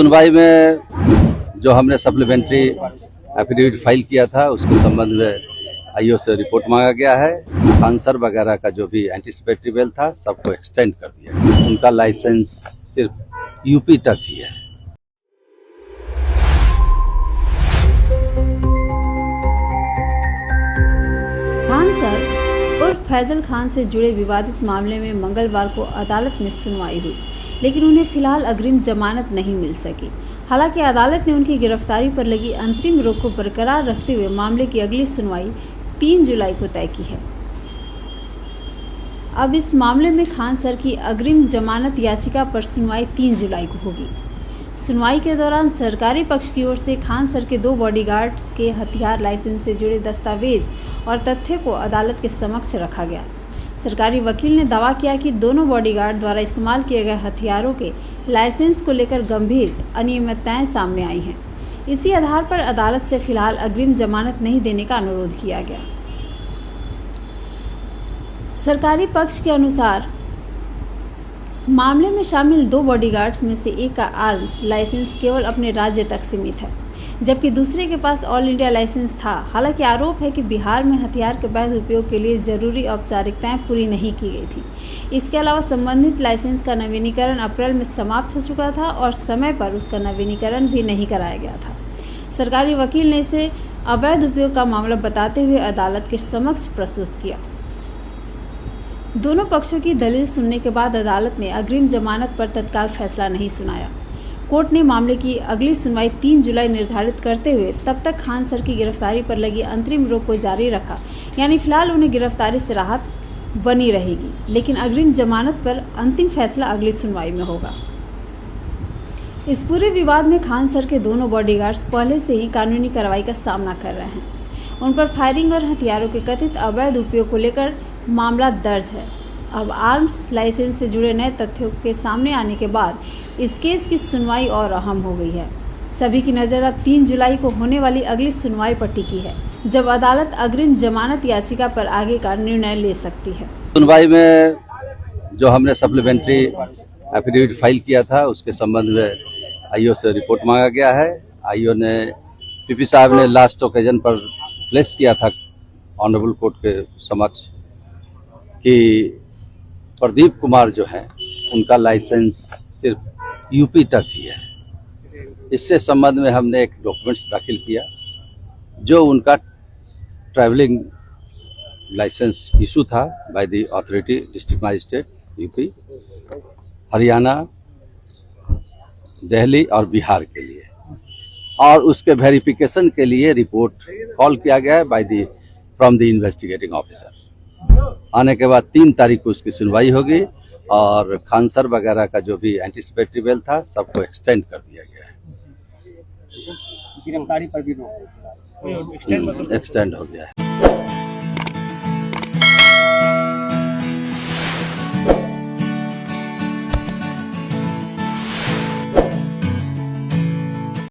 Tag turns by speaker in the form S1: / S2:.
S1: सुनवाई में जो हमने सप्लीमेंट्री एफिडेविट फाइल किया था उसके संबंध में आईओ से रिपोर्ट मांगा गया है। आंसर वगैरह का जो भी एंटीसिपेटरी बेल था सबको एक्सटेंड कर दिया है। उनका लाइसेंस सिर्फ यूपी तक ही है।
S2: खान सर उर्फ फैजल खान से जुड़े विवादित मामले में मंगलवार को अदालत में सुनवाई हुई, लेकिन उन्हें फिलहाल अग्रिम जमानत नहीं मिल सकी। हालांकि अदालत ने उनकी गिरफ्तारी पर लगी अंतरिम रोक को बरकरार रखते हुए मामले की अगली सुनवाई 3 जुलाई को तय की है। अब इस मामले में खान सर की अग्रिम जमानत याचिका पर सुनवाई 3 जुलाई को होगी। सुनवाई के दौरान सरकारी पक्ष की ओर से खान सर के 2 बॉडीगार्ड्स के हथियार लाइसेंस से जुड़े दस्तावेज और तथ्य को अदालत के समक्ष रखा गया। सरकारी वकील ने दावा किया कि दोनों बॉडीगार्ड द्वारा इस्तेमाल किए गए हथियारों के लाइसेंस को लेकर गंभीर अनियमितताएं सामने आई हैं। इसी आधार पर अदालत से फिलहाल अग्रिम जमानत नहीं देने का अनुरोध किया गया। सरकारी पक्ष के अनुसार मामले में शामिल 2 बॉडीगार्ड्स में से एक का आर्म्स लाइसेंस केवल अपने राज्य तक सीमित है, जबकि दूसरे के पास ऑल इंडिया लाइसेंस था। हालांकि आरोप है कि बिहार में हथियार के वैध उपयोग के लिए जरूरी औपचारिकताएं पूरी नहीं की गई थी। इसके अलावा संबंधित लाइसेंस का नवीनीकरण अप्रैल में समाप्त हो चुका था और समय पर उसका नवीनीकरण भी नहीं कराया गया था। सरकारी वकील ने इसे अवैध उपयोग का मामला बताते हुए अदालत के समक्ष प्रस्तुत किया। दोनों पक्षों की दलील सुनने के बाद अदालत ने अग्रिम जमानत पर तत्काल फैसला नहीं सुनाया। कोर्ट ने मामले की अगली सुनवाई 3 जुलाई निर्धारित करते हुए तब तक खान सर की गिरफ्तारी पर लगी अंतरिम रोक को जारी रखा, यानी फिलहाल उन्हें गिरफ्तारी से राहत बनी रहेगी, लेकिन अग्रिम जमानत पर अंतिम फैसला अगली सुनवाई में होगा। इस पूरे विवाद में खान सर के दोनों बॉडीगार्ड्स पहले से ही कानूनी कार्रवाई का सामना कर रहे हैं। उन पर फायरिंग और हथियारों के कथित अवैध उपयोग को लेकर मामला दर्ज है। अब आर्म्स लाइसेंस से जुड़े नए तथ्यों के सामने आने के बाद इस केस की सुनवाई और अहम हो गई है। सभी की नज़र अब 3 जुलाई को होने वाली अगली सुनवाई पर टिकी है, जब अदालत अग्रिम जमानत याचिका पर आगे का निर्णय ले सकती है।
S1: सुनवाई में जो हमने सप्लीमेंट्री एफिडेविट फाइल किया था उसके संबंध में आईओ से रिपोर्ट मांगा गया है। आईओ ने पीपी साहब ने लास्ट ओकेजन पर प्लेस किया था ऑनरेबल कोर्ट के समक्ष कि प्रदीप कुमार जो है उनका लाइसेंस सिर्फ यूपी तक ही है। इससे संबंध में हमने एक डॉक्यूमेंट्स दाखिल किया जो उनका ट्रैवलिंग लाइसेंस इशू था by the authority district magistrate UP, Haryana, Delhi और बिहार के लिए, और उसके वेरिफिकेशन के लिए रिपोर्ट कॉल किया गया है by the from the investigating officer. आने के बाद 3 तारीख को उसकी सुनवाई होगी और खान सर वगैरह का जो भी एंटीसिपेटरी बेल था सबको एक्सटेंड कर दिया गया है।
S3: गिरफ्तारी पर भी रोक
S1: एक्सटेंड हो गया है।